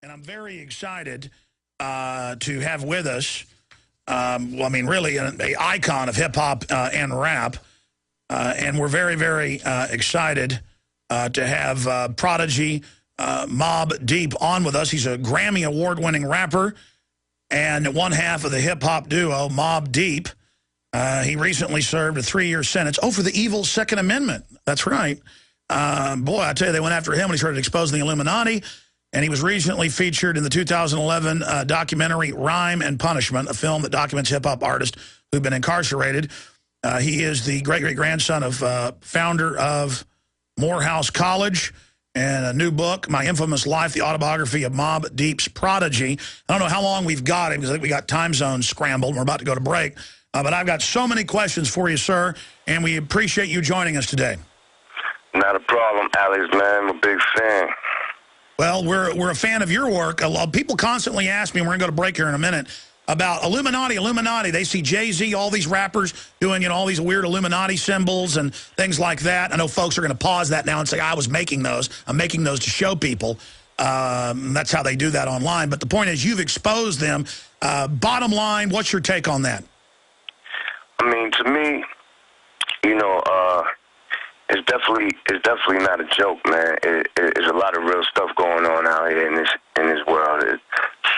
And I'm very excited to have with us, well, I mean, really an icon of hip-hop and rap. And we're very, very excited to have Prodigy, Mobb Deep on with us. He's a Grammy Award-winning rapper and one half of the hip-hop duo Mobb Deep. He recently served a 3-year sentence. Oh, for the evil Second Amendment. That's right. Boy, I tell you, they went after him when he started exposing the Illuminati. And he was recently featured in the 2011 documentary Rhyme and Punishment, a film that documents hip-hop artists who've been incarcerated. He is the great-great-grandson of founder of Morehouse College, and a new book, My Infamous Life, the autobiography of Mobb Deep's Prodigy. I don't know how long we've got him, because I think we got time zones scrambled, and we're about to go to break. But I've got so many questions for you, sir, and we appreciate you joining us today. Not a problem, Alex, man. I'm a big fan. Well, we're a fan of your work. A lot of people constantly ask me, and we're going to go to break here in a minute, about Illuminati. They see Jay-Z, all these rappers doing, you know, all these weird Illuminati symbols and things like that. I know folks are going to pause that now and say, I was making those. I'm making those to show people. That's how they do that online. But the point is, you've exposed them. Bottom line, what's your take on that? I mean, to me, you know, it's definitely not a joke, man. It's a lot of real stuff going on out here in this world.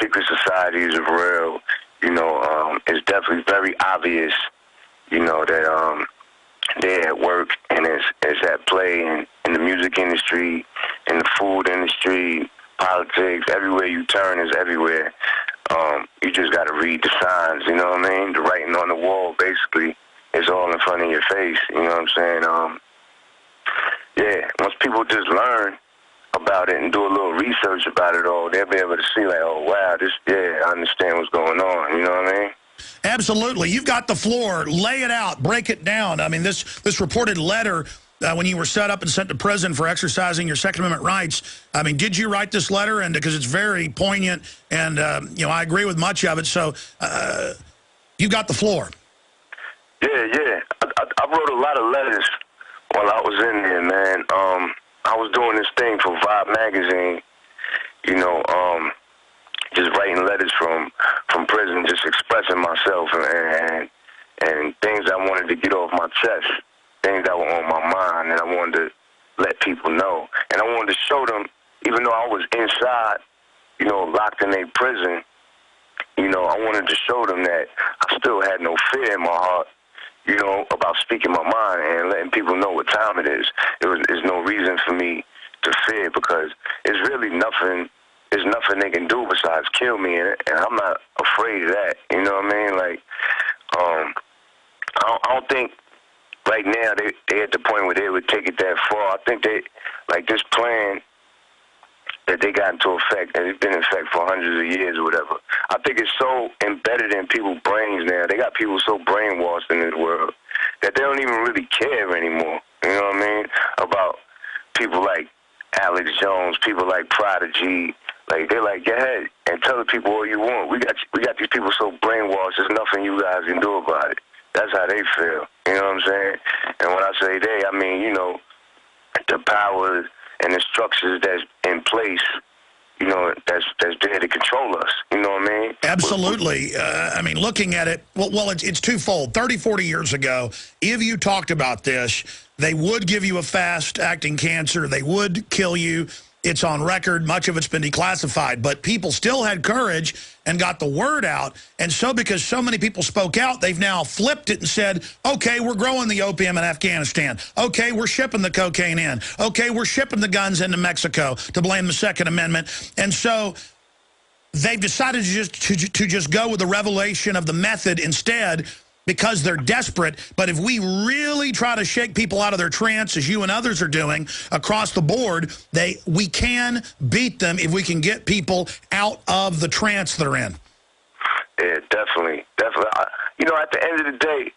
Secret societies are real. You know, it's definitely very obvious, you know, that they're at work, and it's at play in the music industry, in the food industry, politics. Everywhere you turn is everywhere. You just got to read the signs, you know what I mean? The writing on the wall, basically, is all in front of your face, you know what I'm saying? Yeah, once people just learn about it and do a little research about it all, they'll be able to see, like, oh, wow, I understand what's going on, you know what I mean? Absolutely. You've got the floor. Lay it out. Break it down. I mean, this reported letter, when you were set up and sent to prison for exercising your Second Amendment rights, I mean, did you write this letter? And because it's very poignant, and, you know, I agree with much of it. So you got the floor. Yeah. I wrote a lot of letters while I was in there, man. I was doing this thing for Vibe magazine, you know, just writing letters from prison, just expressing myself and things I wanted to get off my chest, things that were on my mind, and I wanted to let people know. And I wanted to show them, even though I was inside, you know, locked in a prison, you know, I wanted to show them that I still had no fear in my heart, you know, about speaking my mind and letting people know what time it is. There's no reason for me to fear, because it's really nothing. There's nothing they can do besides kill me, and I'm not afraid of that. You know what I mean? Like, I don't think right now they at the point where they would take it that far. I think they, like, this plan that they got into effect, and it's been in effect for hundreds of years or whatever, I think it's so embedded in people's brains now. They got people so brainwashed in this world that they don't even really care anymore, you know what I mean, about people like Alex Jones, people like Prodigy. Like, they're like, go ahead and tell the people all you want. We got these people so brainwashed, there's nothing you guys can do about it. That's how they feel, you know what I'm saying? And when I say they, I mean, you know, the powers and the structures that's in place, you know, that's there to control us. You know what I mean? Absolutely. I mean, looking at it, well, it's twofold. 30, 40 years ago, if you talked about this, they would give you a fast-acting cancer. They would kill you. It's on record. Much of it's been declassified. But people still had courage and got the word out. And so because so many people spoke out, they've now flipped it and said, okay, we're growing the opium in Afghanistan. Okay, we're shipping the cocaine in. Okay, we're shipping the guns into Mexico to blame the Second Amendment. And so they've decided to just go with the revelation of the method instead, because they're desperate. But if we really try to shake people out of their trance, as you and others are doing across the board, we can beat them if we can get people out of the trance they're in. Yeah, definitely. You know, at the end of the day,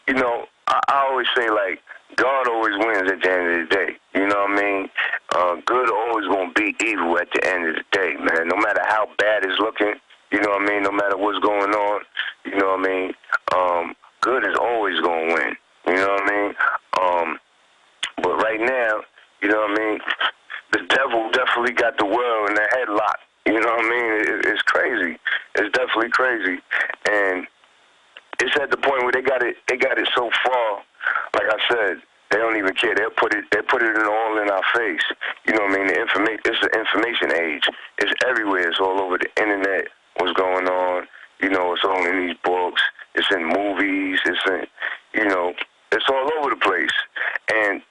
you know, I always say, like, God always wins at the end of the day. You know what I mean? Good always going to beat evil at the end of the day, man. No matter how bad it's looking, you know what I mean? No matter what's going on, you know what I mean? Good is always going to win. You know what I mean? But right now, you know what I mean? The devil definitely got the world in the headlock. You know what I point where they got it so far. Like I said, they don't even care. They put it all in our face. You know what I mean? It's the information age. It's everywhere. It's all over the internet. What's going on? You know, it's all in these books. It's in movies. It's in, you know, it's all over the place. And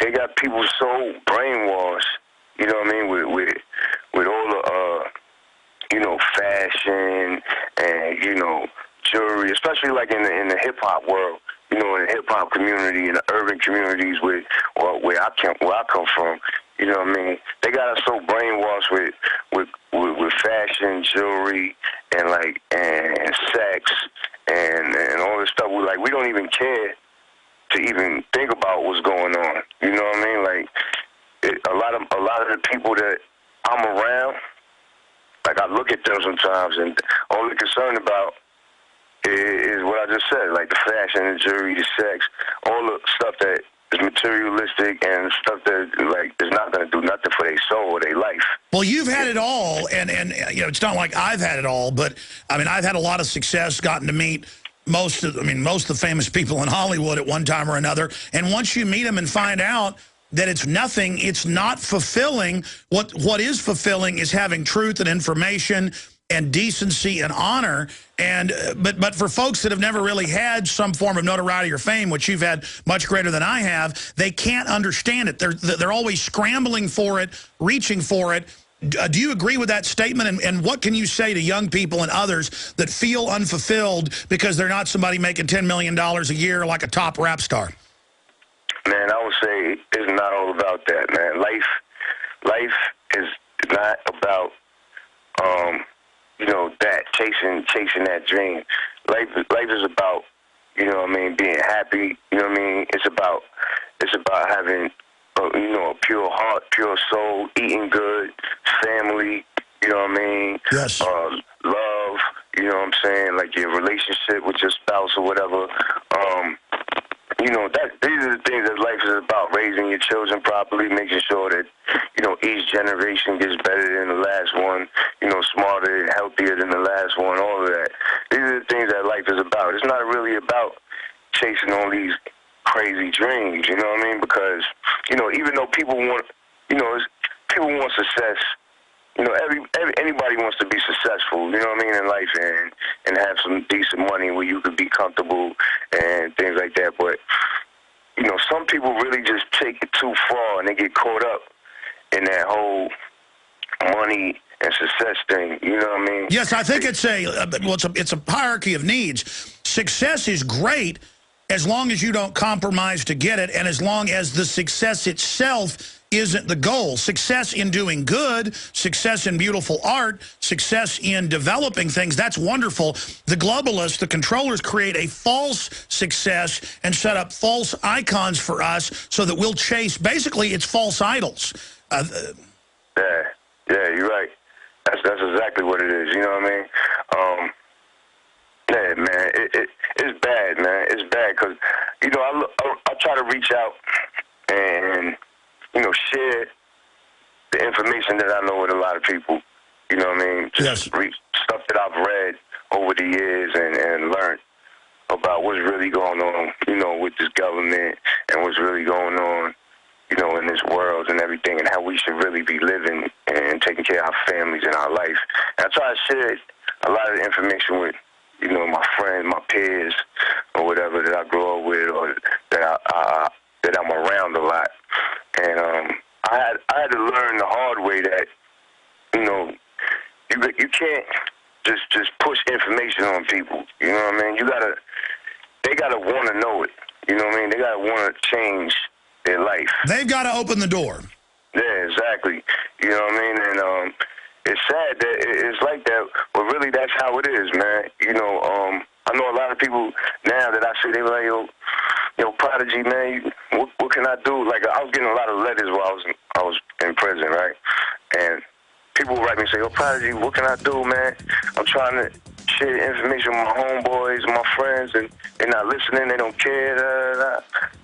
they got people so brainwashed. You know what I mean? With all the you know, fashion and, you know, jewelry, especially like in the hip hop world. You know, in the hip hop community, in the urban communities where I come from, you know what I mean? They got us so brainwashed with fashion, jewelry, and sex and all this stuff. We don't even care to even think about what's going on. You know what I mean? Like a lot of the people that I'm around, like I look at them sometimes, and all they're concerned about is what I just said, like the fashion, the jewelry, the sex, all the stuff that is materialistic and stuff that like is not going to do nothing for their soul or their life. Well, you've had it all, and you know, it's not like I've had it all, but I mean, I've had a lot of success, gotten to meet most of the famous people in Hollywood at one time or another, and once you meet them and find out that it's nothing, it's not fulfilling. What is fulfilling is having truth and information and decency and honor. And but for folks that have never really had some form of notoriety or fame, which you've had much greater than I have, they can't understand it. They're always scrambling for it, reaching for it. Do you agree with that statement? And what can you say to young people and others that feel unfulfilled because they're not somebody making $10 million a year like a top rap star? Man, I would say it's not all about that, man. Life is not about you know, that chasing that dream. Life is about, you know what I mean, being happy. You know what I mean? It's about having you know, a pure heart, pure soul, eating good, family. You know what I mean? Yes. Love. You know what I'm saying? Like your relationship with your spouse or whatever. You know, these are the things that life is about, raising your children properly, making sure that, you know, each generation gets better than the last one, you know, smarter and healthier than the last one, all of that. These are the things that life is about. It's not really about chasing all these crazy dreams, you know what I mean? Because, you know, even though people want, you know, people want success, you know, anybody wants to be successful, you know what I mean, in life and have some decent money where you could be comfortable and things like that. But, you know, some people really just take it too far and they get caught up in that whole money and success thing, you know what I mean? Yes, I think it's a hierarchy of needs. Success is great as long as you don't compromise to get it, and as long as the success itself isn't the goal. Success in doing good, success in beautiful art, success in developing things, that's wonderful. The globalists, the controllers, create a false success and set up false icons for us so that we'll chase, basically, it's false idols. Yeah, you're right. That's exactly what it is, you know what I mean? Yeah, man, it's bad, man. It's bad because, you know, I try to reach out and, you know, share the information that I know with a lot of people. You know what I mean? Just stuff that I've read over the years and learned about what's really going on, you know, with this government and what's really going on, you know, in this world and everything, and how we should really be living and taking care of our families and our life. And I try to share a lot of the information with, you know, my friends, my peers, or whatever that I grow up with, or that I'm around a lot. And I had to learn the hard way that, you know, you can't just push information on people. You know what I mean? They gotta want to know it. You know what I mean? They gotta want to change their life. They've got to open the door. Yeah, exactly. You know what I mean? And it's sad that it's like that, but really that's how it is, man. You know, I know a lot of people now that I see, they like, yo, Prodigy, man, what can I do? Like, I was getting a lot of letters while I was in prison, right? And people would write me and say, yo, Prodigy, what can I do, man? I'm trying to share information with my homeboys, my friends, and they're not listening, they don't care,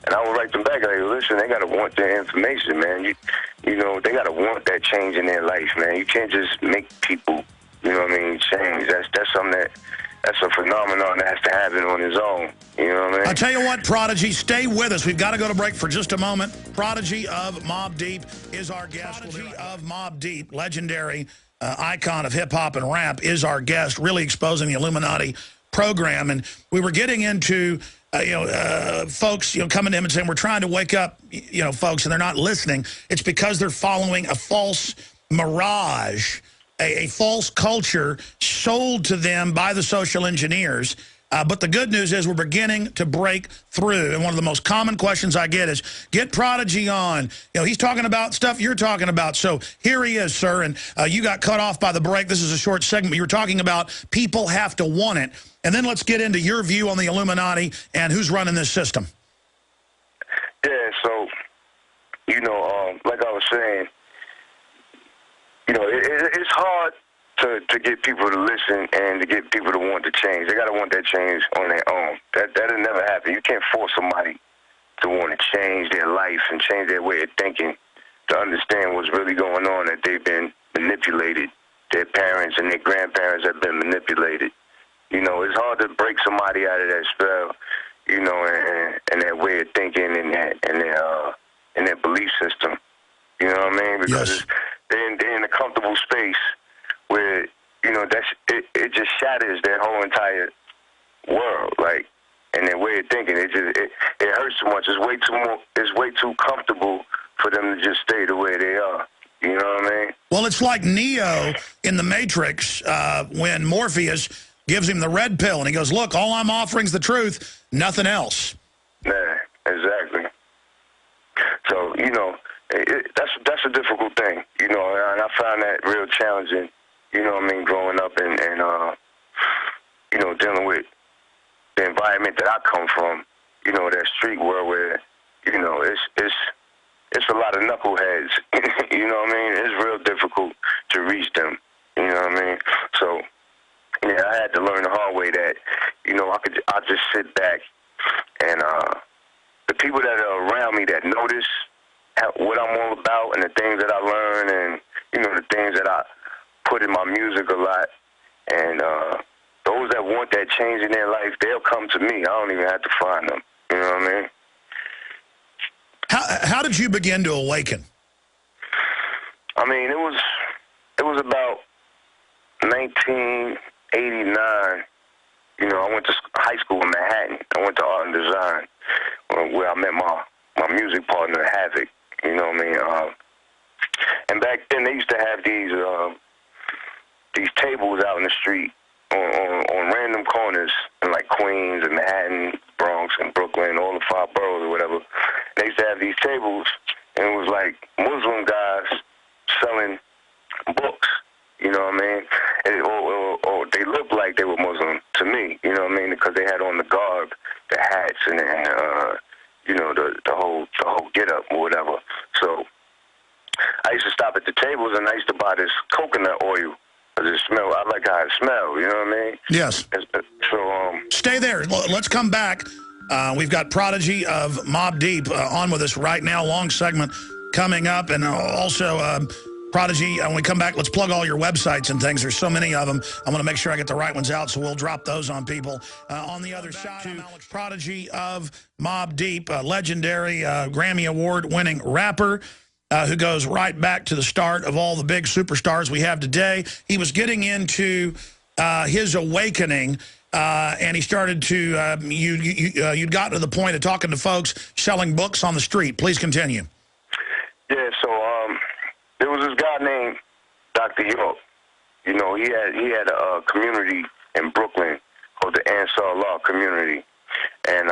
And I would write them back, like, listen, they got to want their information, man. You know, they got to want that change in their life, man. You can't just make people, you know what I mean, change. That's something that that's a phenomenon that has to happen on its own. You know what I mean? I'll tell you what, Prodigy, stay with us. We've got to go to break for just a moment. Prodigy of Mobb Deep is our guest. Prodigy of Mobb Deep, legendary icon of hip-hop and rap, is our guest, really exposing the Illuminati program. And we were getting into, folks, coming to him and saying, we're trying to wake up, folks, and they're not listening. It's because they're following a false mirage, a false culture sold to them by the social engineers. But the good news is we're beginning to break through. And one of the most common questions I get is, get Prodigy on. He's talking about stuff you're talking about. So here he is, sir. And you got cut off by the break. This is a short segment. You were talking about people have to want it. And then let's get into your view on the Illuminati and who's running this system. Yeah, so, like I was saying, it's hard to get people to listen and to get people to want to change. They got to want that change on their own. That'll never happen. You can't force somebody to want to change their life and change their way of thinking to understand what's really going on, that they've been manipulated. Their parents and their grandparents have been manipulated. It's hard to break somebody out of that spell, and their way of thinking and their belief system. You know what I mean? Because Yes. they're in a comfortable space where, it just shatters their whole entire world, and their way of thinking. It hurts too much. It's way too comfortable for them to just stay the way they are. You know what I mean? Well, it's like Neo in The Matrix when Morpheus gives him the red pill, and he goes, look, all I'm offering is the truth, nothing else. Yeah, exactly. So, that's a difficult thing, and I found that real challenging, growing up and dealing with the environment that I come from, that street world where, it's a lot of knuckleheads, you know what I mean? It's real difficult to reach them, you know what I mean? So, yeah, I had to learn the hard way that, I just sit back and the people that are around me that notice what I'm all about and the things that I learn and, the things that I put in my music a lot. And those that want that change in their life, they'll come to me. I don't even have to find them. You know what I mean? How did you begin to awaken? I mean, it was about 1989. I went to high school in Manhattan. I went to art and design, where I met my music partner, Havoc. You know what I mean? And back then they used to have these tables out in the street on random corners in like Queens and Manhattan, Bronx and Brooklyn, all the 5 boroughs or whatever. They used to have these tables, and it was like Muslim guys selling books. You know what I mean? Or they looked like they were Muslim to me. You know what I mean? Because they had on the garb, the hats, and the whole get up or whatever. So I used to stop at the tables and I used to buy this coconut oil. I like how it smells, you know what I mean? Yes. So, Stay there. Let's come back. We've got Prodigy of Mobb Deep on with us right now. Long segment coming up. And also, Prodigy, when we come back, let's plug all your websites and things. There's so many of them. I want to make sure I get the right ones out, so we'll drop those on people. On the other side, to Prodigy of Mobb Deep, legendary Grammy Award-winning rapper, who goes right back to the start of all the big superstars we have today. He was getting into his awakening, and he started to, you'd gotten to the point of talking to folks selling books on the street. Please continue. Yeah, so there was this guy named Dr. York. He had a community in Brooklyn called the Ansar Law community. And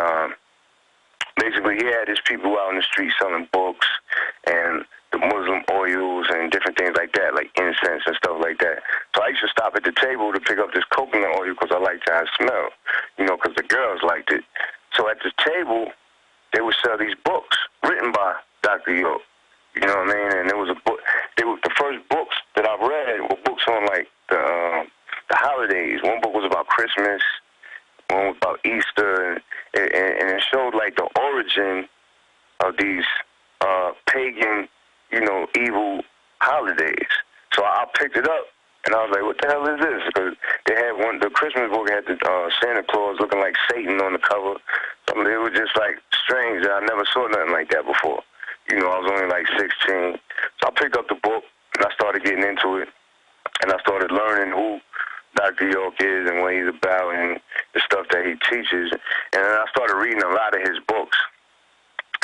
basically he had his people out in the street selling books and the Muslim oils and different things like that, like incense and stuff like that. So I used to stop at the table to pick up this coconut oil because I liked how it smelled, because the girls liked it. So at the table, they would sell these books written by Dr. York. You know what I mean? And there was a book. The first books that I read were books on like the holidays. One book was about Christmas. One was about Easter, and it showed like the origin of these pagan, evil holidays. So I picked it up And I was like, what the hell is this? Because they had the Christmas book had the Santa Claus looking like Satan on the cover. So it was just like strange. I never saw nothing like that before. You know, I was only like 16. So I picked up the book and I started getting into it. And I started learning who Dr. York is and what he's about and the stuff that he teaches. And then I started reading a lot of his books.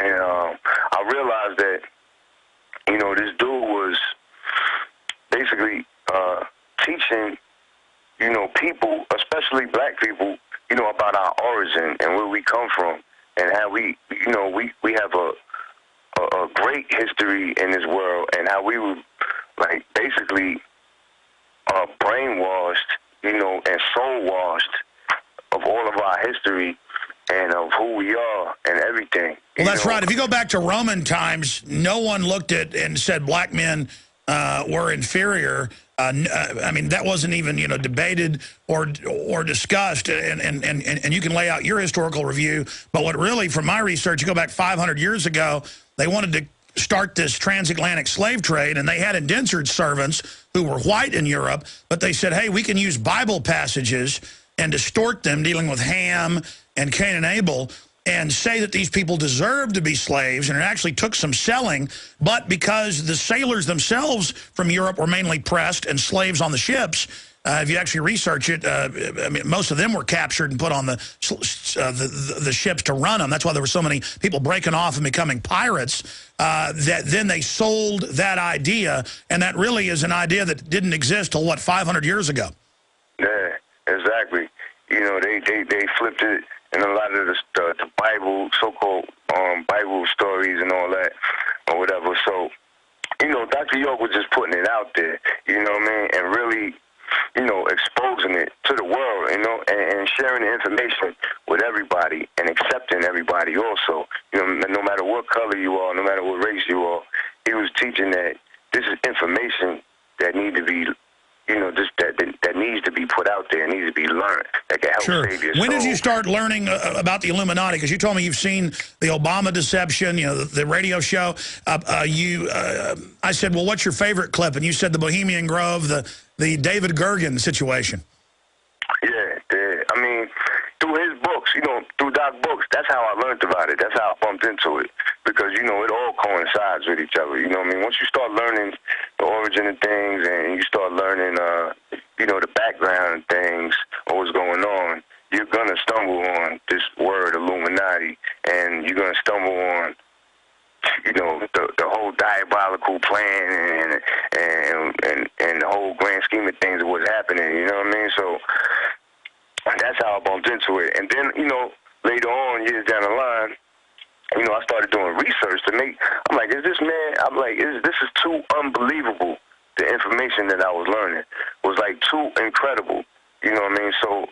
And I realized that, you know, this dude was basically teaching, you know, people, especially black people, you know, about our origin and where we come from and how we, you know, we have a great history in this world and how we were, like, basically brainwashed, you know, and soul-washed of all of our history and of who we are and everything. Well, that's right. If you go back to Roman times, no one looked at and said black men were inferior. I mean, that wasn't even, you know, debated or discussed, and you can lay out your historical review. But what really, from my research, you go back 500 years ago, they wanted to start this transatlantic slave trade, and they had indentured servants who were white in Europe, but they said, hey, we can use Bible passages and distort them, dealing with Ham and Cain and Abel, and say that these people deserved to be slaves, and it actually took some selling, but because the sailors themselves from Europe were mainly pressed and slaves on the ships, if you actually research it, I mean, most of them were captured and put on the ships to run them. That's why there were so many people breaking off and becoming pirates, that then they sold that idea, and that really is an idea that didn't exist till, what, 500 years ago? Yeah, exactly. You know, they flipped it in a lot of the Bible, so-called Bible stories and all that, or whatever. So, you know, Dr. York was just putting it out there, you know what I mean, and really, you know, exposing it to the world, you know, and sharing the information with everybody and accepting everybody also. You know, no matter what color you are, no matter what race you are, he was teaching that this is information that need to be, you know, just that needs to be put out there, needs to be learned, that can help save your soul. When did you start learning about the Illuminati? Because you told me you've seen the Obama deception, you know, the radio show. I said, well, what's your favorite clip? And you said the Bohemian Grove, the David Gergen situation. Yeah. I mean, through his books, you know, through Doc's books, that's how I learned about it. That's how I bumped into it. Because, you know, it all coincides with each other. You know what I mean? Once you start learning the origin of things and you start learning, you know, the background of things or what's going on, you're going to stumble on this word Illuminati, and you're going to stumble on, you know, the whole diabolical plan and the whole grand scheme of things of what's happening, you know what I mean? So that's how I bumped into it. And then, you know, later on, years down the line, you know, I started doing research to make, I'm like, this is too unbelievable. The information that I was learning was like too incredible, you know what I mean? So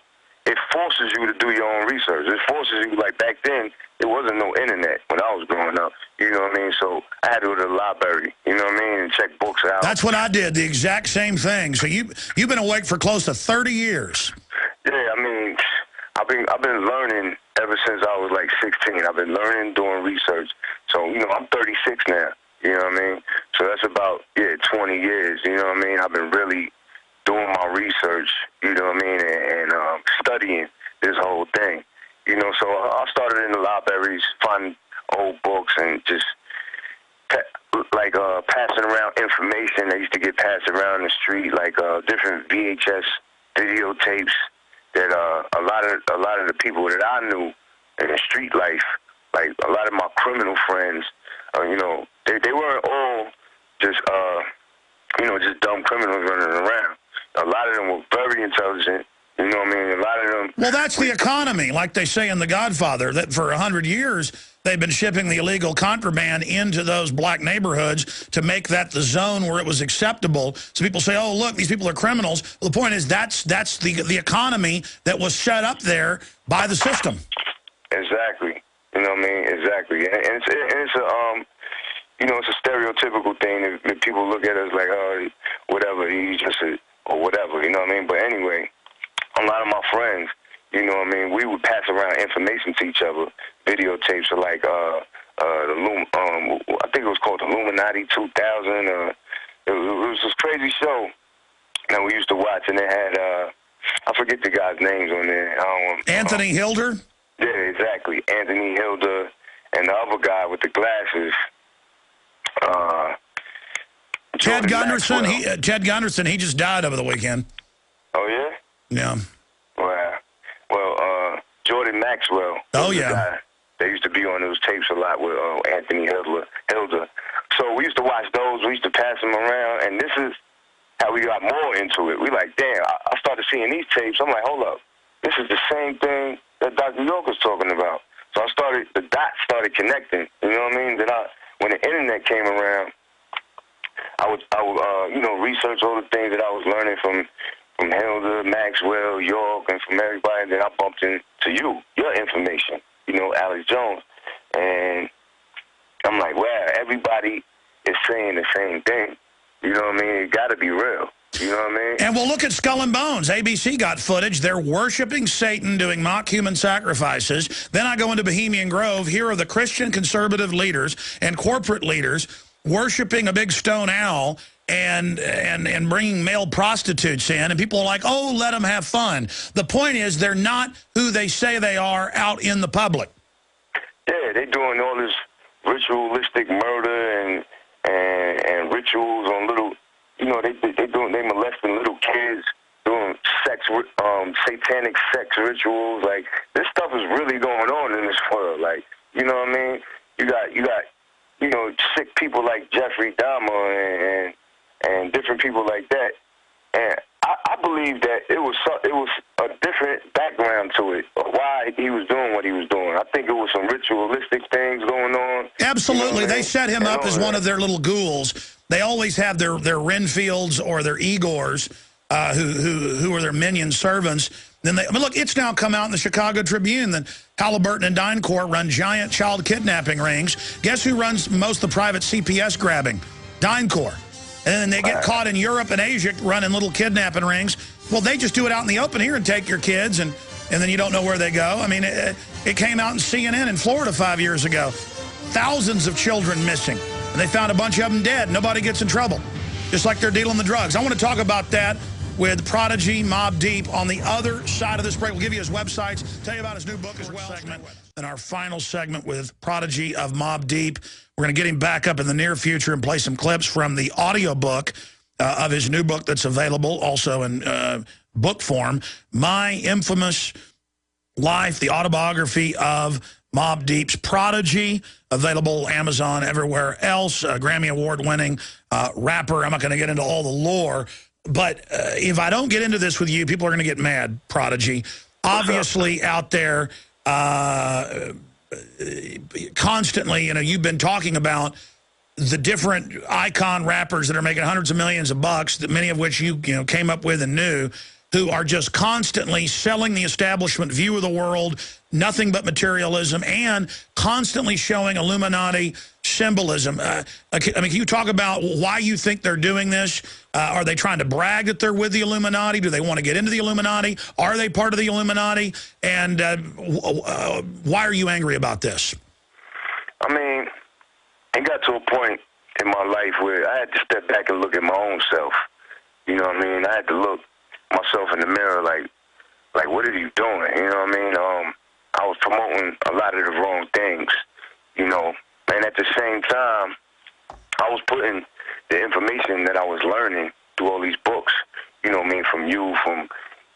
it forces you to do your own research. It forces you, like back then, there wasn't no internet when I was growing up, you know what I mean? So I had to go to the library, you know what I mean, and check books out. That's what I did, the exact same thing. So you've been awake for close to 30 years. Yeah, I mean, I've been learning ever since I was like 16. I've been learning, doing research. So, you know, I'm 36 now, you know what I mean? So that's about, 20 years, you know what I mean? I've been really doing my research, you know what I mean, and studying this whole thing. You know, so I started in the libraries, finding old books and just passing around information that used to get passed around the street, like different VHS videotapes that a lot of the people that I knew in the street life, like a lot of my criminal friends, you know, they weren't all just just dumb criminals running around. A lot of them were very intelligent. You know what I mean? A lot of them... Well, that's the economy, like they say in The Godfather, that for 100 years they've been shipping the illegal contraband into those black neighborhoods to make that the zone where it was acceptable. So people say, oh, look, these people are criminals. Well, the point is that's the economy that was set up there by the system. Exactly. You know what I mean? Exactly. And it's a... it's a stereotypical thing that people look at us like, oh, whatever, he's just or whatever, you know what I mean? But anyway, a lot of my friends, you know what I mean, we would pass around information to each other, videotapes of like, I think it was called Illuminati 2000. It was this crazy show And we used to watch, and they had, I forget the guys' names on there. Anthony Hilder? Yeah, exactly. Anthony Hilder, and the other guy with the glasses. Ted Gunderson. Ted Gunderson, he just died over the weekend. Oh, yeah? Yeah. Well, Jordan Maxwell. Oh, yeah. Guy. They used to be on those tapes a lot with Anthony Hilder. So we used to watch those. We used to pass them around, and this is how we got more into it. We like, damn, I started seeing these tapes. I'm like, hold up. This is the same thing that Dr. York was talking about. So the dots started connecting. You know what I mean? Then when the internet came around, I would research all the things that I was learning from Hilda, Maxwell, York, and from everybody. Then I bumped into your information, Alex Jones. And I'm like, wow, everybody is saying the same thing. You know what I mean? It got to be real. You know what I mean? And we'll look at Skull and Bones. ABC got footage. They're worshiping Satan, doing mock human sacrifices. Then I go into Bohemian Grove. Here are the Christian conservative leaders and corporate leaders worshiping a big stone owl and bringing male prostitutes in. And people are like, oh, let them have fun. The point is they're not who they say they are out in the public. Yeah, they're doing all this ritualistic murder and rituals on little, they molesting little kids, doing satanic sex rituals. Like, this stuff is really going on in this world. Like, you know what I mean? You got sick people like Jeffrey Dahmer and different people like that. And I believe that it was a different background to it, why he was doing what he was doing. I think it was some ritualistic things going on. Absolutely. They set him up as one of their little ghouls. They always have their Renfields or their Igors who are their minion servants. Then look, it's now come out in the Chicago Tribune that Halliburton and DynCorp run giant child kidnapping rings. Guess who runs most of the private CPS grabbing? DynCorp. And then they get caught in Europe and Asia running little kidnapping rings. Well, they just do it out in the open here and take your kids, and then you don't know where they go. I mean, it came out in CNN in Florida 5 years ago. Thousands of children missing. And they found a bunch of them dead. Nobody gets in trouble. Just like they're dealing the drugs. I want to talk about that with Prodigy, Mobb Deep on the other side of this break. We'll give you his websites, tell you about his new book as well. And our final segment with Prodigy of Mobb Deep. We're going to get him back up in the near future and play some clips from the audiobook of his new book that's available also in book form, My Infamous Life, the autobiography of Mobb Deep's Prodigy, available Amazon, everywhere else, Grammy Award-winning rapper. I'm not going to get into all the lore, but if I don't get into this with you, people are going to get mad, Prodigy. Obviously out there constantly, you've been talking about the different icon rappers that are making hundreds of millions of bucks, that many of which you came up with and knew, who are just constantly selling the establishment view of the world, nothing but materialism, and constantly showing Illuminati symbolism. Can you talk about why you think they're doing this? Are they trying to brag that they're with the Illuminati? Do they want to get into the Illuminati? Are they part of the Illuminati? And why are you angry about this? I mean, it got to a point in my life where I had to step back and look at my own self. You know what I mean? I had to look myself in the mirror like what are you doing? You know what I mean? I was promoting a lot of the wrong things, and at the same time, I was putting the information that I was learning through all these books, from you, from,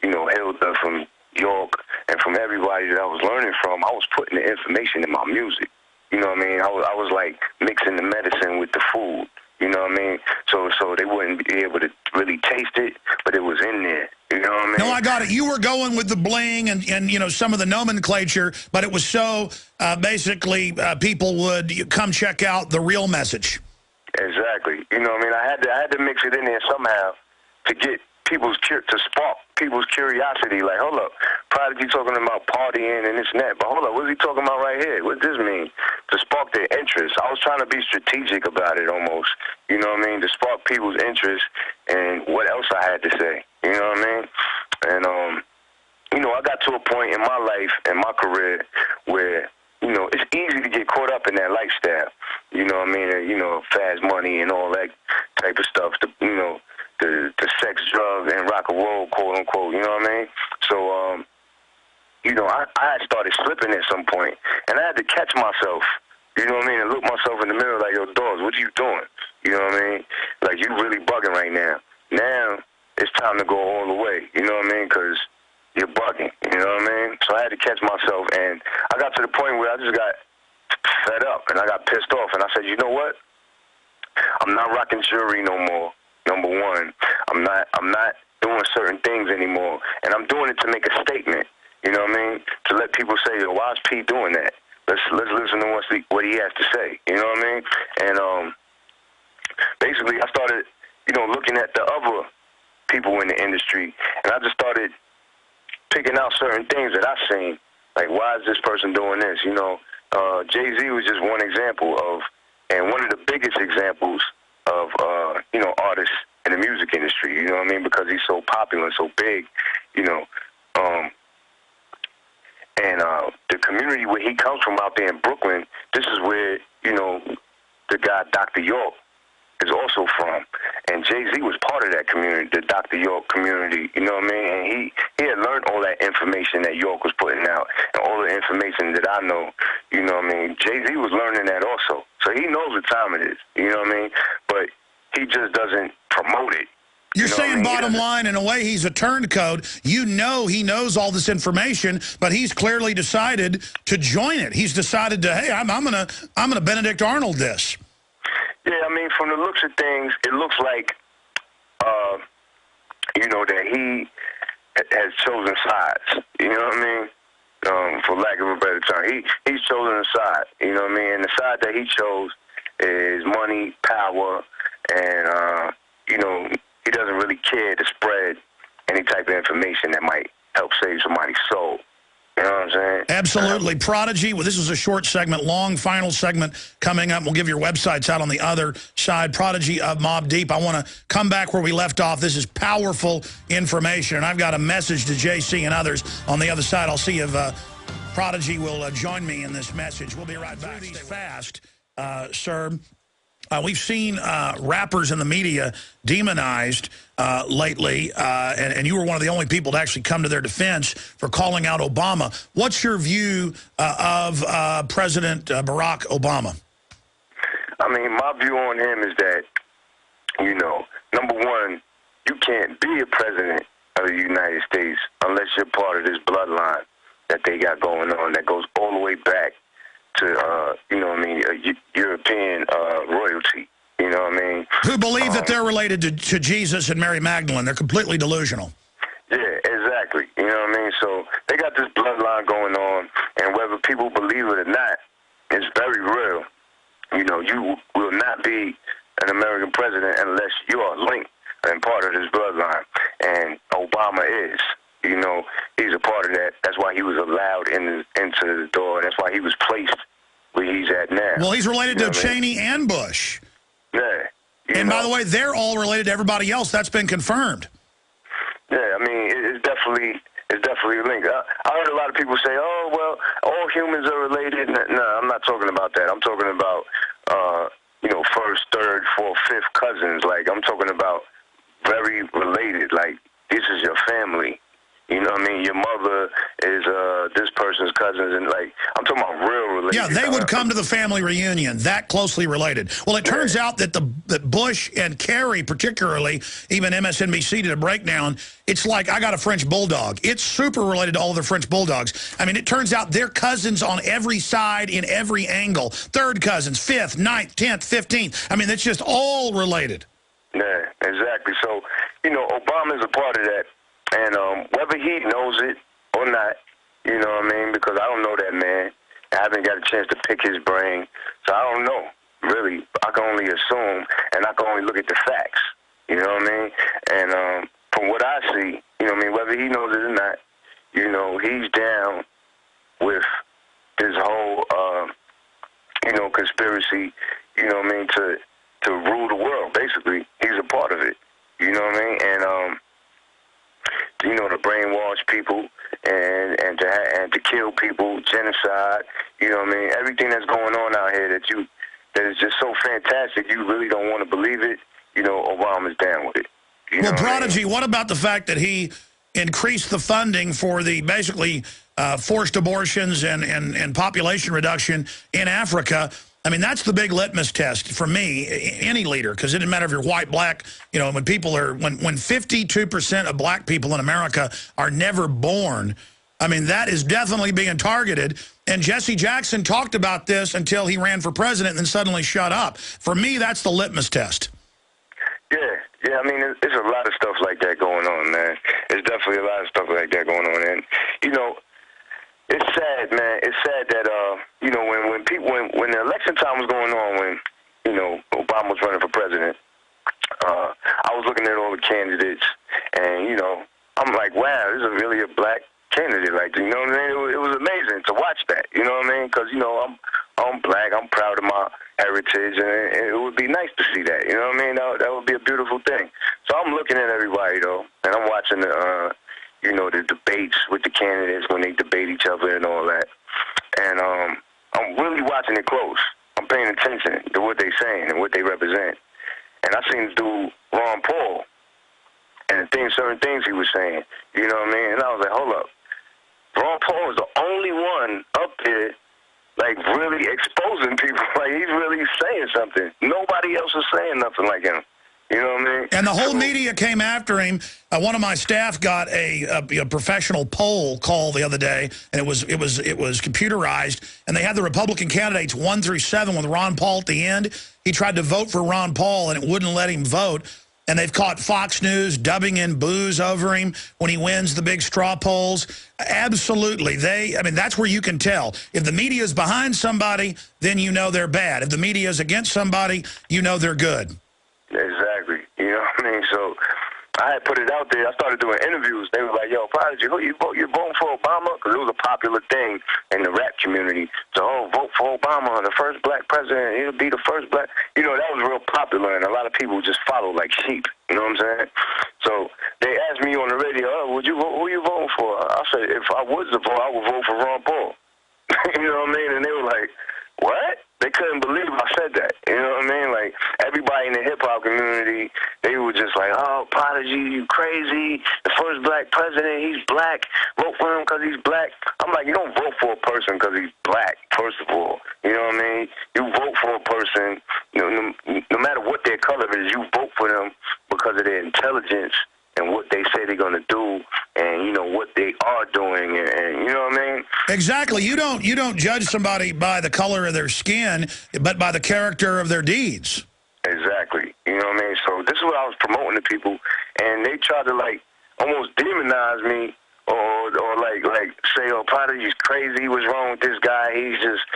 Hilda, from York, and from everybody that I was learning from. I was putting the information in my music. You know what I mean? I was like mixing the medicine with the food. You know what I mean? So they wouldn't be able to really taste it, but it was in there. You know what I mean? No, I got it. You were going with the bling and some of the nomenclature, but it was so basically people would come check out the real message. Exactly. You know what I mean? I had to mix it in there somehow to get to spark people's curiosity. Like, hold up, Prodigy talking about partying and this and that, but hold up, what's he talking about right here? What does this mean? To spark their interest. I was trying to be strategic about it almost. You know what I mean? To spark people's interest and what else I had to say. You know what I mean? And I got to a point in my life and my career where it's easy to get caught up in that lifestyle. You know what I mean? Fast money and all that type of stuff. The sex sex, drugs, and rock and roll, quote unquote. You know what I mean? So, you know, I had started slipping at some point, and I had to catch myself. You know what I mean? And look myself in the mirror like, yo, dogs, what are you doing? You know what I mean? Like, you really bugging right now. Now it's time to go all the way. You know what I mean? Because you're bugging. You know what I mean? So I had to catch myself, and I got to the point where I just got fed up, and I got pissed off, and I said, you know what? I'm not rocking jewelry no more. Number one, I'm not doing certain things anymore, and I'm doing it to make a statement. You know what I mean? To let people say, yo, why is P doing that? Let's listen to what he has to say. You know what I mean? And basically, I started, you know, looking at the other people in the industry, and I just started picking out certain things that I've seen. Like, why is this person doing this? You know, Jay-Z was just one example of, and one of the biggest examples of, you know, artists in the music industry. You know what I mean? Because he's so popular and so big, you know. And the community where he comes from out there in Brooklyn, this is where, you know, the guy Dr. York is also from. And Jay-Z was part of that community, the Dr. York community, you know what I mean? And he had learned all that information that York was putting out and all the information that I know, you know what I mean? Jay-Z was learning that also. So he knows what time it is, you know what I mean? But he just doesn't promote it. You're saying, what I mean? bottom line, in a way, he's a turncoat. You know he knows all this information, but he's clearly decided to join it. He's decided to, hey, I'm gonna Benedict Arnold this. Yeah, I mean, from the looks of things, it looks like, you know, that he has chosen sides. You know what I mean? For lack of a better term, he's chosen a side. You know what I mean? And the side that he chose is money, power, and you know, he doesn't really care to spread any type of information that might help save somebody's soul. You know what I'm saying? Absolutely. Prodigy, well, this is a short segment, long final segment coming up. We'll give your websites out on the other side. Prodigy of Mobb Deep. I want to come back where we left off. This is powerful information, and I've got a message to JC and others on the other side. I'll see if Prodigy will join me in this message. We'll be right back. These fast, sir. We've seen rappers in the media demonized lately, and you were one of the only people to actually come to their defense for calling out Obama. What's your view of President Barack Obama? I mean, my view on him is that, you know, number one, you can't be a president of the United States unless you're part of this bloodline that they got going on that goes all the way back to, you know what I mean, European royalty, you know what I mean? Who believe that they're related to Jesus and Mary Magdalene. They're completely delusional. Yeah, exactly. You know what I mean? So they got this bloodline going on, and whether people believe it or not, it's very real. You know, you will not be an American president unless you are linked and part of this bloodline, and Obama is. You know, he's a part of that. That's why he was allowed into the door. That's why he was placed where he's at now. Well, he's related to what I mean? Cheney and Bush. Yeah. And by the way, they're all related to everybody else. That's been confirmed. Yeah, I mean, it's definitely linked. I heard a lot of people say, oh, well, all humans are related. No, I'm not talking about that. I'm talking about, you know, first, third, fourth, fifth cousins. Like, I'm talking about very related. Like, this is your family. You know what I mean? Your mother is this person's cousins, and like I'm talking about real related. Yeah, they would come to the family reunion, that closely related. Well, it turns out that that Bush and Kerry, particularly, even MSNBC did a breakdown. It's like I got a French bulldog. It's super related to all of the French bulldogs. I mean, it turns out they're cousins on every side, in every angle. Third cousins, fifth, ninth, 10th, 15th. I mean, it's just all related. Yeah, exactly. So, you know, Obama's a part of that. And whether he knows it or not, you know what I mean, because I don't know that man. I haven't got a chance to pick his brain, so I don't know, really. I can only assume, and I can only look at the facts, you know what I mean? And from what I see, you know what I mean, whether he knows it or not, you know, he's down with this whole, you know, conspiracy, you know what I mean, to rule the world, basically. He's a part of it, you know what I mean? And, you know, to brainwash people and to kill people, genocide, you know what I mean? Everything that's going on out here that is just so fantastic, you really don't want to believe it. You know, Obama's down with it. Well, Prodigy, what about the fact that he increased the funding for the basically forced abortions and population reduction in Africa? I mean, that's the big litmus test for me, any leader, because it doesn't matter if you're white, black, you know, when 52% of black people in America are never born, I mean, that is definitely being targeted. And Jesse Jackson talked about this until he ran for president and then suddenly shut up. For me, that's the litmus test. Yeah, I mean, there's a lot of stuff like that going on, man. There's definitely a lot of stuff like that going on. And, you know, it's sad, man. It's sad that, you know, when the election time was going on, when, you know, Obama was running for president, I was looking at all the candidates, and, you know, I'm like, wow, this is really a black candidate. Like, you know what I mean? It was amazing to watch that, you know what I mean? Because, you know, I'm black. I'm proud of my heritage, and it would be nice to see that, you know what I mean? That would be a beautiful thing. So I'm looking at everybody, though, and I'm watching the, you know, the debates with the candidates when they debate each other and all that. And I'm really watching it close. I'm paying attention to what they're saying and what they represent. And I seen this dude, Ron Paul, and certain things he was saying, you know what I mean? And I was like, hold up. Ron Paul is the only one up there, like, really exposing people. Like, he's really saying something. Nobody else is saying nothing like him. You know what I mean? And the whole media came after him. One of my staff got a professional poll call the other day, and it was computerized, and they had the Republican candidates 1 through 7 with Ron Paul at the end. He tried to vote for Ron Paul, and it wouldn't let him vote. And they've caught Fox News dubbing in boos over him when he wins the big straw polls. Absolutely. I mean, that's where you can tell. If the media is behind somebody, then you know they're bad. If the media is against somebody, you know they're good. Exactly. You know what I mean? So I had put it out there. I started doing interviews. They were like, yo, Prodigy, who you voting for Obama? Because it was a popular thing in the rap community. So, vote for Obama, the first black president. He'll be the first black. You know, that was real popular, and a lot of people just followed like sheep. You know what I'm saying? So they asked me on the radio, would you vote? Who you voting for? I said, if I was to vote, I would vote for Ron Paul. You know what I mean? And they were like, what? They couldn't believe I said that. You know what I mean? Like, everybody in the hip-hop community, they were just like, oh, Prodigy, you crazy. The first black president, he's black. Vote for him because he's black. I'm like, you don't vote for a person because he's black, first of all. You know what I mean? You vote for a person, you know, no matter what their color is, you vote for them because of their intelligence and what they say they're going to do, and, you know, what they are doing, and you know what I mean? Exactly. You don't judge somebody by the color of their skin, but by the character of their deeds. Exactly. You know what I mean? So this is what I was promoting to people, and they tried to, like, almost demonize me, or like say, oh, Prodigy's crazy. What's wrong with this guy? He's just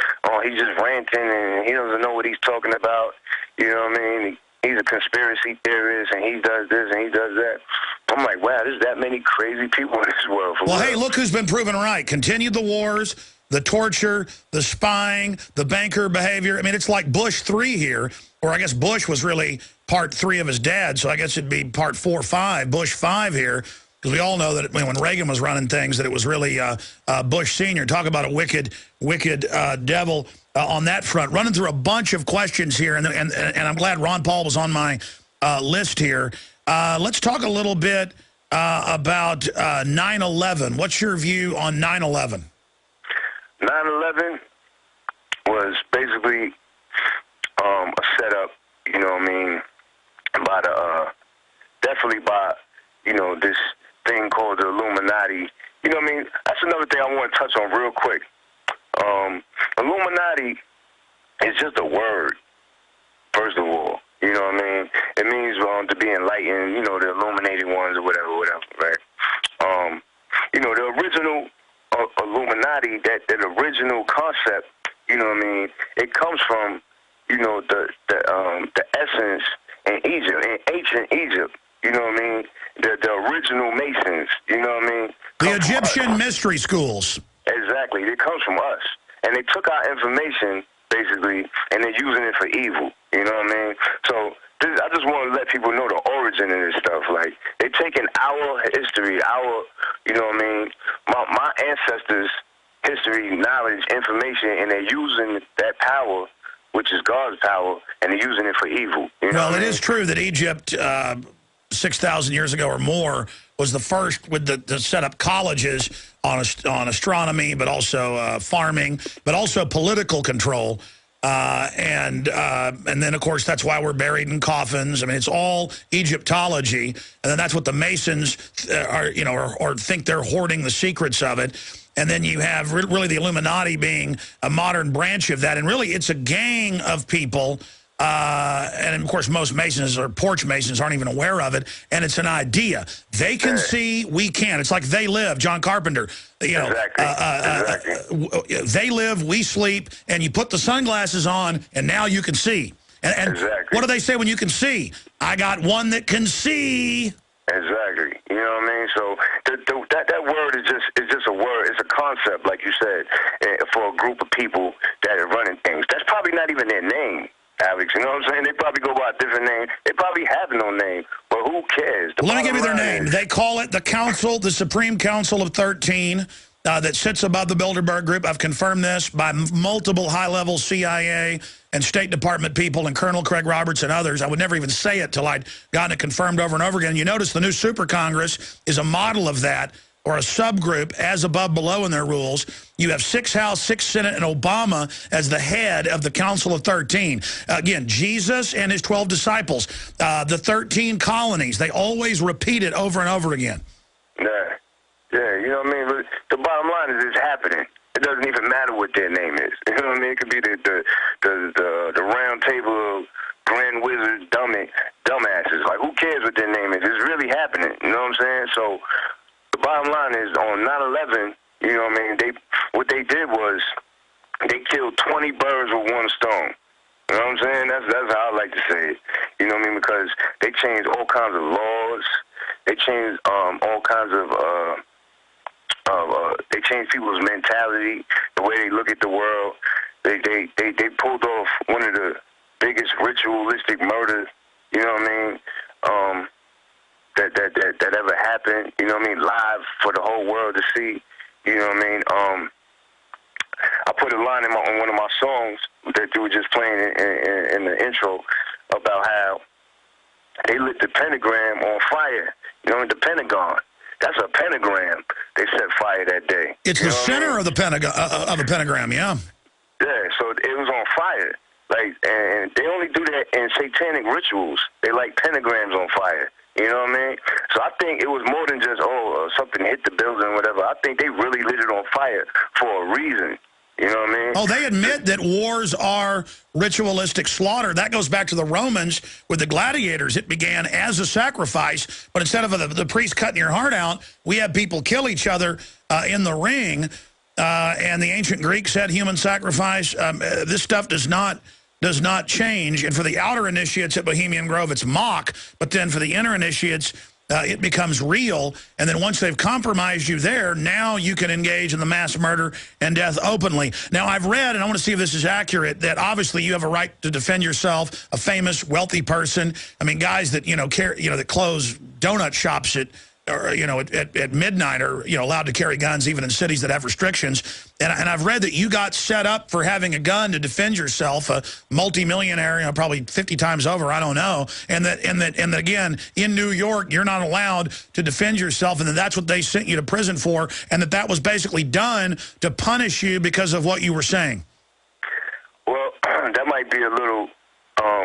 ranting, and he doesn't know what he's talking about. You know what I mean? He's a conspiracy theorist, and he does this and he does that. I'm like, wow, there's that many crazy people in this world. Well, hey, look who's been proven right. Continued the wars, the torture, the spying, the banker behavior. I mean, it's like Bush 3 here, or I guess Bush was really part 3 of his dad, so I guess it'd be part 4 or 5, Bush 5 here, because we all know that when Reagan was running things, that it was really Bush Sr. Talk about a wicked devil on that front. Running through a bunch of questions here, and I'm glad Ron Paul was on my list here. Let's talk a little bit about 9/11. What's your view on 9/11? 9/11 was basically a setup, you know what I mean, by definitely by, you know, this thing called the Illuminati. You know what I mean? That's another thing I want to touch on real quick. Illuminati is just a word, first of all. You know what I mean? It means to be enlightened, you know, the illuminated ones or whatever, right? You know, the original Illuminati, that original concept, you know what I mean, it comes from, you know, the essence in Egypt, in ancient Egypt, you know what I mean? The original Masons, you know what I mean? The Egyptian mystery schools. Exactly. It comes from us. And they took our information, basically, and they're using it for evil. You know what I mean? So I just want to let people know the origin of this stuff. Like, they're taking our history, you know what I mean, my ancestors' history, knowledge, information, and they're using that power, which is God's power, and they're using it for evil. You know well, it is true that Egypt 6,000 years ago or more, was the first with to set up colleges on astronomy, but also farming, but also political control. And then, of course, that's why we're buried in coffins. I mean, it's all Egyptology. And then that's what the Masons or think they're hoarding the secrets of it. And then you have really the Illuminati being a modern branch of that. And really, it's a gang of people. And, of course, most Masons or porch Masons aren't even aware of it. And it's an idea. They can see, we can't. It's like They Live, John Carpenter. You know, Exactly. They live, we sleep, and you put the sunglasses on, and now you can see. And what do they say when you can see? I got one that can see. Exactly. You know what I mean? So that word is just a word. It's a concept, like you said, for a group of people that are running things. That's probably not even their name, Alex. You know what I'm saying? They probably go by a different name. They probably have no name, but who cares? Let me give you their name. They call it the Council, the Supreme Council of 13. That sits above the Bilderberg Group. I've confirmed this by multiple high-level CIA and State Department people and Colonel Craig Roberts and others. I would never even say it till I'd gotten it confirmed over and over again. You notice the new Super Congress is a model of that, or a subgroup, as above, below in their rules. You have 6 House, 6 Senate, and Obama as the head of the Council of 13. Again, Jesus and his 12 disciples, the 13 colonies. They always repeat it over and over again. Yeah, you know what I mean? But the bottom line is it's happening. It doesn't even matter what their name is. You know what I mean? It could be the round table of grand wizards, dumbasses. Like, who cares what their name is? It's really happening. You know what I'm saying? So the bottom line is on 9/11, you know what I mean? What they did was they killed 20 birds with one stone. You know what I'm saying? That's how I like to say it. You know what I mean? Because they changed all kinds of laws. They changed all kinds of they changed people's mentality, the way they look at the world. They pulled off one of the biggest ritualistic murders, you know what I mean, that ever happened, you know what I mean, live for the whole world to see, you know what I mean. I put a line on one of my songs that you were just playing in the intro about how they lit the pentagram on fire, you know, in the Pentagon. That's a pentagram they set fire that day. It's the center of the pentagram, yeah. Yeah, so it was on fire. Like, and they only do that in satanic rituals. They light pentagrams on fire. You know what I mean? So I think it was more than just, something hit the building or whatever. I think they really lit it on fire for a reason. You know what I mean? Oh, they admit that wars are ritualistic slaughter. That goes back to the Romans with the gladiators. It began as a sacrifice, but instead of the priest cutting your heart out, we have people kill each other in the ring. And the ancient Greeks said human sacrifice. This stuff does not change. And for the outer initiates at Bohemian Grove, it's mock. But then for the inner initiates, it becomes real. And then once they've compromised you there, now you can engage in the mass murder and death openly. Now, I've read, and I want to see if this is accurate, that obviously you have a right to defend yourself, a famous, wealthy person. I mean, guys that, that close donut shops at midnight are, allowed to carry guns even in cities that have restrictions. And I've read that you got set up for having a gun to defend yourself, a multimillionaire, probably 50 times over, I don't know. And that again, in New York, you're not allowed to defend yourself, and that's what they sent you to prison for, and that was basically done to punish you because of what you were saying. Well, that might be a little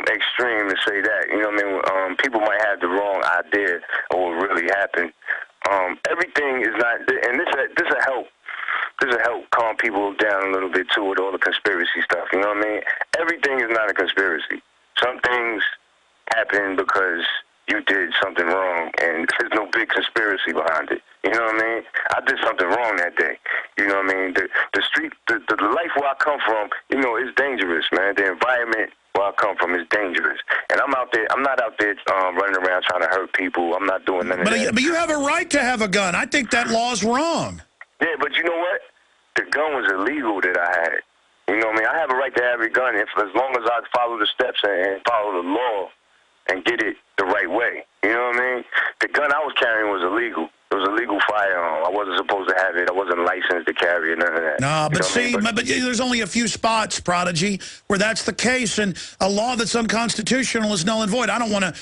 extreme to say that. You know what I mean? People might have the wrong idea of what really happened. Everything is not, and this will help. This will help calm people down a little bit too with all the conspiracy stuff. You know what I mean? Everything is not a conspiracy. Some things happen because you did something wrong, and there's no big conspiracy behind it. You know what I mean? I did something wrong that day. You know what I mean? The street, the life where I come from, is dangerous, man. The environment where I come from is dangerous. And I'm not out there running around trying to hurt people. I'm not doing none of that. But you have a right to have a gun. I think that law's wrong. Yeah, but you know what? The gun was illegal that I had. You know what I mean? I have a right to have a gun as long as I follow the steps and follow the law and get it the right way. You know what I mean? The gun I was carrying was illegal. It was a legal firearm. I wasn't supposed to have it. I wasn't licensed to carry it, none of that. No, but see, but there's only a few spots, Prodigy, where that's the case, and a law that's unconstitutional is null and void. I don't want to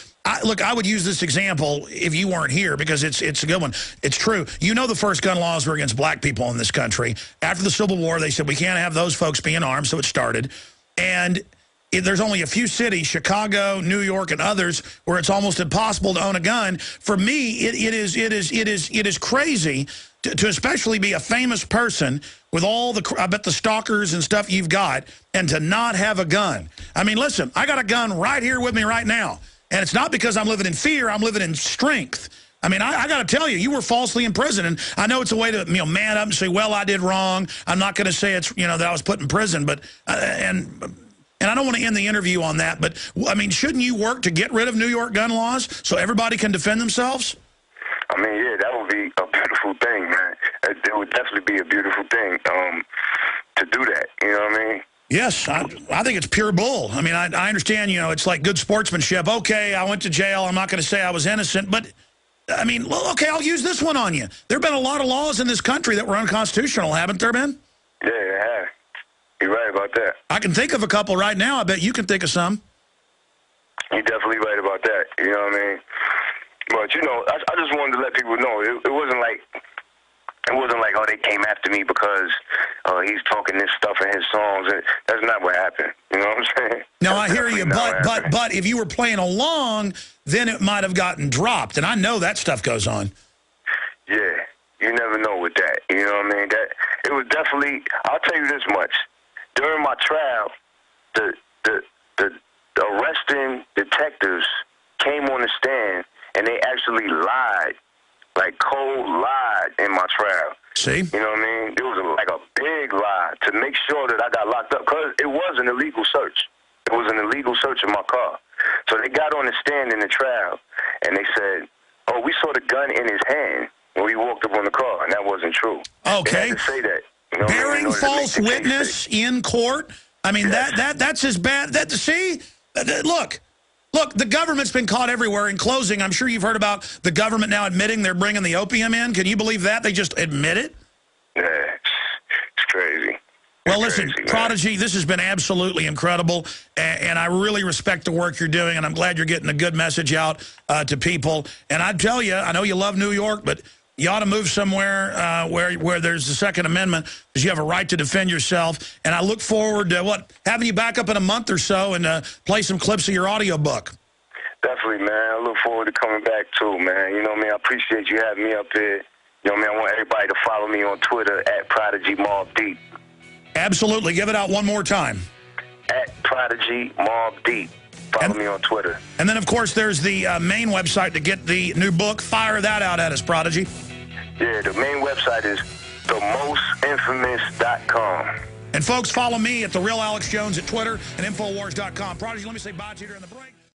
Look, I would use this example if you weren't here because it's a good one. It's true. You know the first gun laws were against black people in this country. After the Civil War, they said we can't have those folks being armed, so it started. And there's only a few cities, Chicago, New York, and others, where it's almost impossible to own a gun. For me, it is crazy to especially be a famous person with all the, I bet the stalkers and stuff you've got, and to not have a gun. I mean, listen, I got a gun right here with me right now. And it's not because I'm living in fear, I'm living in strength. I mean, I got to tell you, you were falsely imprisoned. And I know it's a way to, man up and say, well, I did wrong. I'm not going to say it's, that I was put in prison. But, and I don't want to end the interview on that. But, I mean, shouldn't you work to get rid of New York gun laws so everybody can defend themselves? I mean, yeah, that would be a beautiful thing, man. It would definitely be a beautiful thing to do that. You know what I mean? Yes, I think it's pure bull. I mean, I understand, it's like good sportsmanship. Okay, I went to jail. I'm not going to say I was innocent. But, I mean, well, okay, I'll use this one on you. There have been a lot of laws in this country that were unconstitutional, haven't there been? Yeah, there have. You're right about that. I can think of a couple right now. I bet you can think of some. You're definitely right about that. You know what I mean? But, I just wanted to let people know it wasn't like, oh, they came after me because he's talking this stuff in his songs. That's not what happened. You know what I'm saying? No, I hear you, but if you were playing along, then it might have gotten dropped. And I know that stuff goes on. Yeah, you never know with that. You know what I mean? That it was definitely. I'll tell you this much: during my trial, the arresting detectives came on the stand and they actually lied. Like cold lied in my trial. See? You know what I mean? It was like a big lie to make sure that I got locked up because it was an illegal search. It was an illegal search of my car. So they got on the stand in the trial and they said, oh, we saw the gun in his hand when we walked up on the car, and that wasn't true. Okay. They had to say that. Bearing false witness in court? I mean, yes. That's as bad. See? Look, the government's been caught everywhere. In closing, I'm sure you've heard about the government now admitting they're bringing the opium in. Can you believe that? They just admit it? Yeah, it's crazy. Well, listen, Prodigy, this has been absolutely incredible, and I really respect the work you're doing, and I'm glad you're getting a good message out to people. And I tell you, I know you love New York, but you ought to move somewhere where there's the Second Amendment, because you have a right to defend yourself. And I look forward to having you back up in a month or so and play some clips of your audiobook. Definitely, man. I look forward to coming back too, man. You know what I mean? I appreciate you having me up here. You know what I mean? I want everybody to follow me on Twitter at Prodigy Mobb Deep. Absolutely. Give it out one more time. At Prodigy Mobb Deep. Follow me on Twitter. And then, of course, there's the main website to get the new book. Fire that out at us, Prodigy. Yeah, the main website is themustinfamous.com. And, folks, follow me at The Real Alex Jones at Twitter and Infowars.com. Prodigy, let me say bye to you during the break.